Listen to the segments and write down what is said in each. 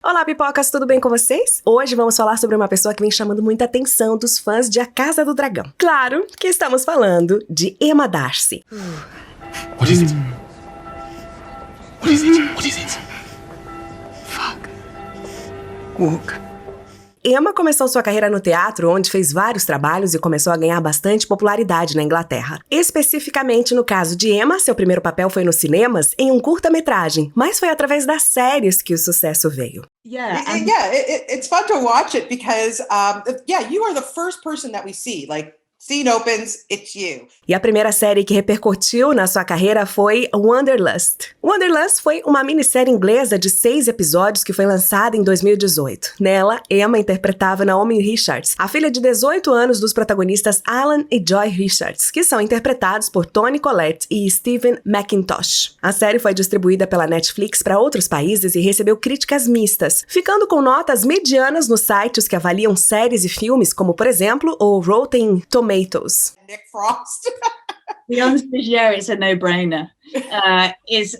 Olá, pipocas, tudo bem com vocês? Hoje vamos falar sobre uma pessoa que vem chamando muita atenção dos fãs de A Casa do Dragão. Claro que estamos falando de Emma Darcy. What is it? What is it? What is it? Fuck. Walk. Emma começou sua carreira no teatro, onde fez vários trabalhos e começou a ganhar bastante popularidade na Inglaterra. Especificamente no caso de Emma, seu primeiro papel foi nos cinemas em um curta-metragem, mas foi através das séries que o sucesso veio. It's fun to watch it because, you are the first person that we see. Like, scene opens, it's you. E a primeira série que repercutiu na sua carreira foi Wanderlust. Wanderlust foi uma minissérie inglesa de 6 episódios que foi lançada em 2018. Nela, Emma interpretava Naomi Richards, a filha de 18 anos dos protagonistas Alan e Joy Richards, que são interpretados por Toni Collette e Stephen Mackintosh. A série foi distribuída pela Netflix para outros países e recebeu críticas mistas, ficando com notas medianas nos sites que avaliam séries e filmes, como, por exemplo, o Rotten Tomatoes. Nick Frost. The answer is yeah, it's a no-brainer.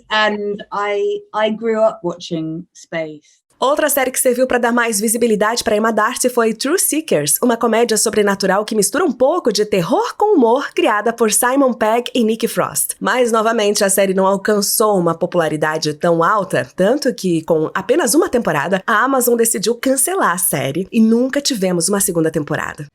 And I grew up watching Space. Outra série que serviu para dar mais visibilidade para Emma Darcy foi True Seekers, uma comédia sobrenatural que mistura um pouco de terror com humor, criada por Simon Pegg e Nick Frost. Mas, novamente, a série não alcançou uma popularidade tão alta, tanto que, com apenas uma temporada, a Amazon decidiu cancelar a série e nunca tivemos uma segunda temporada.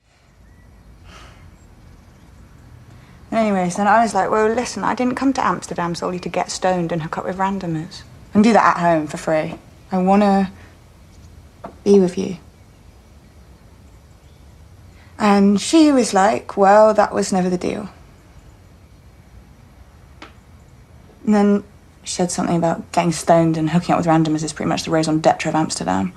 Anyways, then I was like, well, listen, I didn't come to Amsterdam solely to get stoned and hook up with randomers. And do that at home for free. I wanna be with you. And she was like, well, that was never the deal. And then she said something about getting stoned and hooking up with randomers is pretty much the raison d'etre of Amsterdam.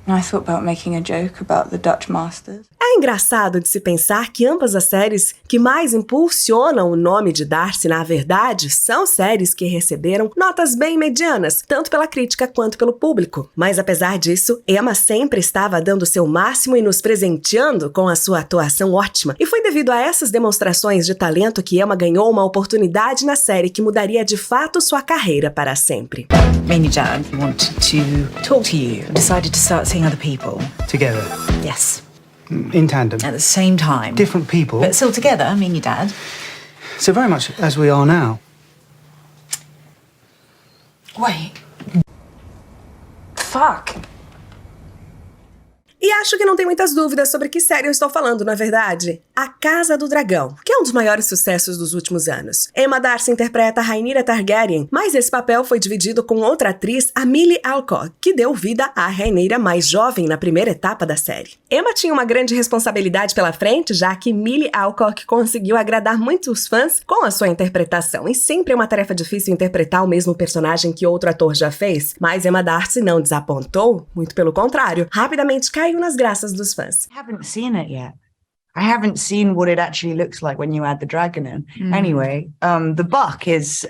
And I thought about making a joke about the Dutch masters. É engraçado de se pensar que ambas as séries que mais impulsionam o nome de Darcy, na verdade, são séries que receberam notas bem medianas, tanto pela crítica quanto pelo público. Mas apesar disso, Emma sempre estava dando seu máximo e nos presenteando com a sua atuação ótima. E foi devido a essas demonstrações de talento que Emma ganhou uma oportunidade na série que mudaria de fato sua carreira para sempre. Me and your dad wanted to talk to you and decided to start seeing other people. Together. Yes. In tandem. At the same time. Different people. But still together, me and your dad. So very much as we are now. Wait. Fuck. E acho que não tem muitas dúvidas sobre que série eu estou falando, não é verdade? A Casa do Dragão, que é um dos maiores sucessos dos últimos anos. Emma Darcy interpreta Rhaenyra Targaryen, mas esse papel foi dividido com outra atriz, a Millie Alcock, que deu vida à Rhaenyra mais jovem na primeira etapa da série. Emma tinha uma grande responsabilidade pela frente, já que Millie Alcock conseguiu agradar muitos fãs com a sua interpretação, e sempre é uma tarefa difícil interpretar o mesmo personagem que outro ator já fez, mas Emma Darcy não desapontou, muito pelo contrário, rapidamente caiu nas graças dos fãs. I haven't seen it yet. I haven't seen what it actually looks like when you add the dragon in. Anyway, the buck is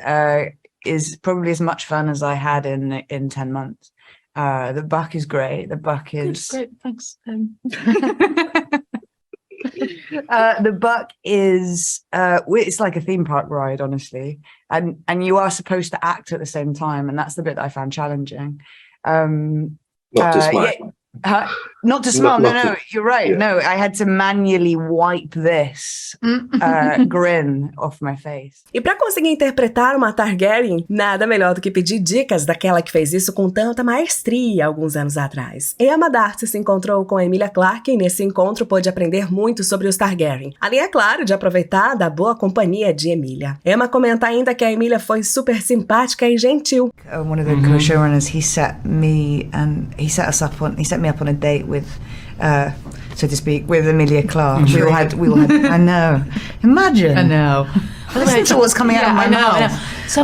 probably as much fun as I had in 10 months. The buck is great. The buck is Great, thanks. the buck is it's like a theme park ride, honestly, and you are supposed to act at the same time, and that's the bit that I found challenging. Not to smile. Not to smile. Not no, to, you're right. yeah. No, I had to manually wipe this grin off my face. E para conseguir interpretar uma Targaryen, nada melhor do que pedir dicas daquela que fez isso com tanta maestria alguns anos atrás. Emma Darcy se encontrou com Emilia Clarke e nesse encontro pôde aprender muito sobre os Targaryen. Além, é claro, de aproveitar da boa companhia de Emilia. Emma comenta ainda que a Emilia foi super simpática e gentil. One of the co-showrunners, he set me up on a date with, so to speak, with Emilia Clarke. We all had. I know. Imagine. I know. Listen to what's coming out of my mouth. So,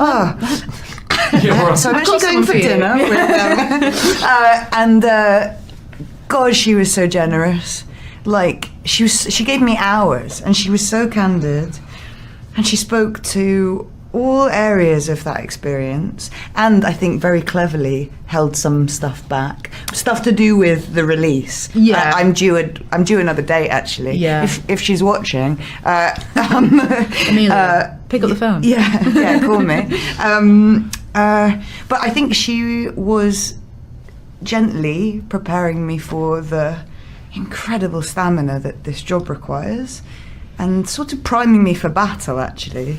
So I'm actually going for dinner with them. And God, she was so generous. Like she gave me hours, and she was so candid, and she spoke to all areas of that experience, and I think very cleverly held some stuff back, stuff to do with the release. Yeah. I'm due another date, actually. Yeah. If she's watching, Amelia, pick up the phone. Yeah, call me. But I think she was gently preparing me for the incredible stamina that this job requires, and sort of priming me for battle, actually,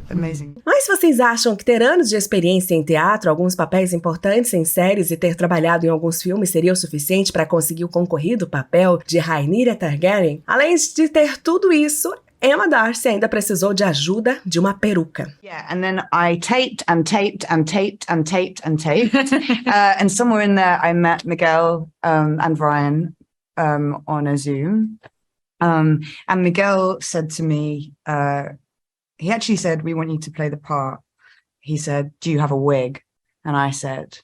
amazing. Mas vocês acham que ter anos de experiência em teatro, alguns papéis importantes em séries e ter trabalhado em alguns filmes seria o suficiente para conseguir o concorrido papel de Rhaenyra Targaryen? Além de ter tudo isso, Emma Darcy ainda precisou de ajuda de uma peruca. Yeah, and then I taped and taped and taped and taped and taped. And somewhere in there I met Miguel and Ryan on a Zoom. And Miguel said to me, he actually said, "We want you to play the part." He said, "Do you have a wig?" And I said,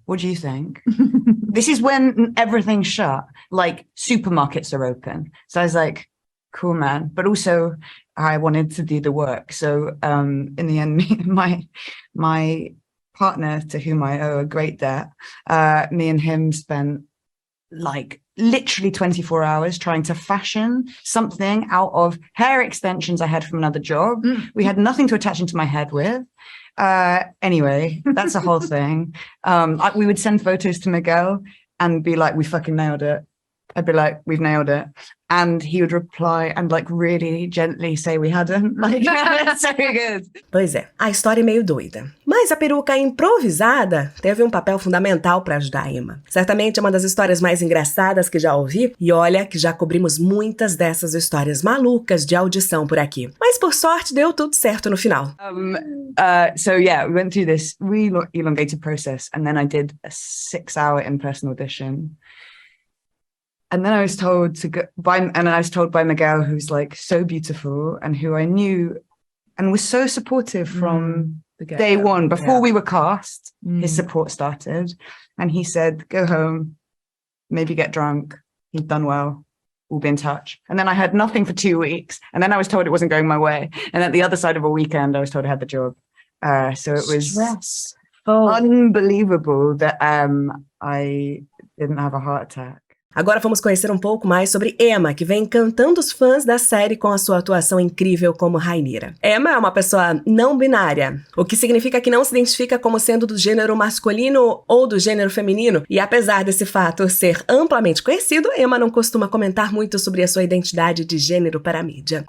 "What do you think?" This is when everything's shut, like supermarkets are open. So I was like, cool, man. But also I wanted to do the work. So in the end, my partner, to whom I owe a great debt, me and him spent like literally 24 hours trying to fashion something out of hair extensions I had from another job. We had nothing to attach into my head with. Anyway, that's a whole thing. We would send photos to Miguel and be like, "We fucking nailed it." I'd be like, "We've nailed it." And he would reply and like really gently say we hadn't. Like, that's so good. Pois é, a história é meio doida. Mas a peruca improvisada teve um papel fundamental para ajudar a Emma. Certamente é uma das histórias mais engraçadas que já ouvi, e olha que já cobrimos muitas dessas histórias malucas de audição por aqui. Mas por sorte deu tudo certo no final. So yeah, we went through this really elongated process, and then I did a 6-hour in-person audition. And then I was told by Miguel, who's like so beautiful and who I knew and was so supportive from day one. Before we were cast, his support started. And he said, "Go home, maybe get drunk. You've done well. We'll be in touch." And then I had nothing for 2 weeks. And then I was told it wasn't going my way. And at the other side of a weekend, I was told I had the job. So it was stressful, unbelievable that I didn't have a heart attack. Agora vamos conhecer um pouco mais sobre Emma, que vem encantando os fãs da série com a sua atuação incrível como Rhaenyra. Emma é uma pessoa não binária, o que significa que não se identifica como sendo do gênero masculino ou do gênero feminino, e apesar desse fato ser amplamente conhecido, Emma não costuma comentar muito sobre a sua identidade de gênero para a mídia.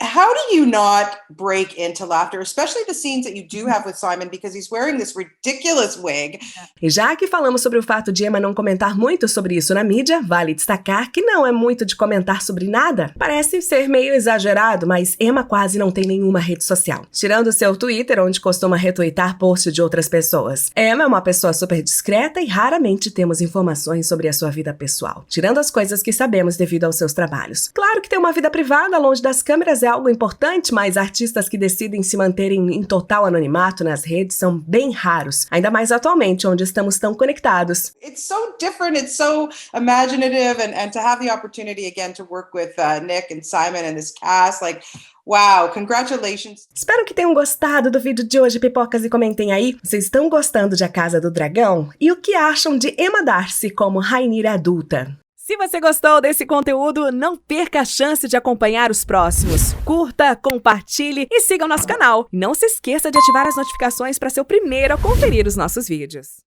How do you not break into laughter, especially the scenes that you do have with Simon, because he's wearing this ridiculous wig? E já que falamos sobre o fato de Emma não comentar muito sobre isso na mídia, vale destacar que não é muito de comentar sobre nada. Parece ser meio exagerado, mas Emma quase não tem nenhuma rede social, tirando seu Twitter, onde costuma retweetar posts de outras pessoas. Emma é uma pessoa super discreta e raramente temos informações sobre a sua vida pessoal, tirando as coisas que sabemos devido aos seus trabalhos. Claro que ter uma vida privada longe das câmeras é algo importante, mas artistas que decidem se manterem em total anonimato nas redes são bem raros, ainda mais atualmente, onde estamos tão conectados. It's so different, it's so imaginative, and to have the opportunity again to work with Nick and Simon and this cast, like, wow, congratulations. Espero que tenham gostado do vídeo de hoje, pipocas, e comentem aí, vocês estão gostando de A Casa do Dragão? E o que acham de Emma Darcy como Rhaenyra adulta? Se você gostou desse conteúdo, não perca a chance de acompanhar os próximos. Curta, compartilhe e siga o nosso canal. Não se esqueça de ativar as notificações para ser o primeiro a conferir os nossos vídeos.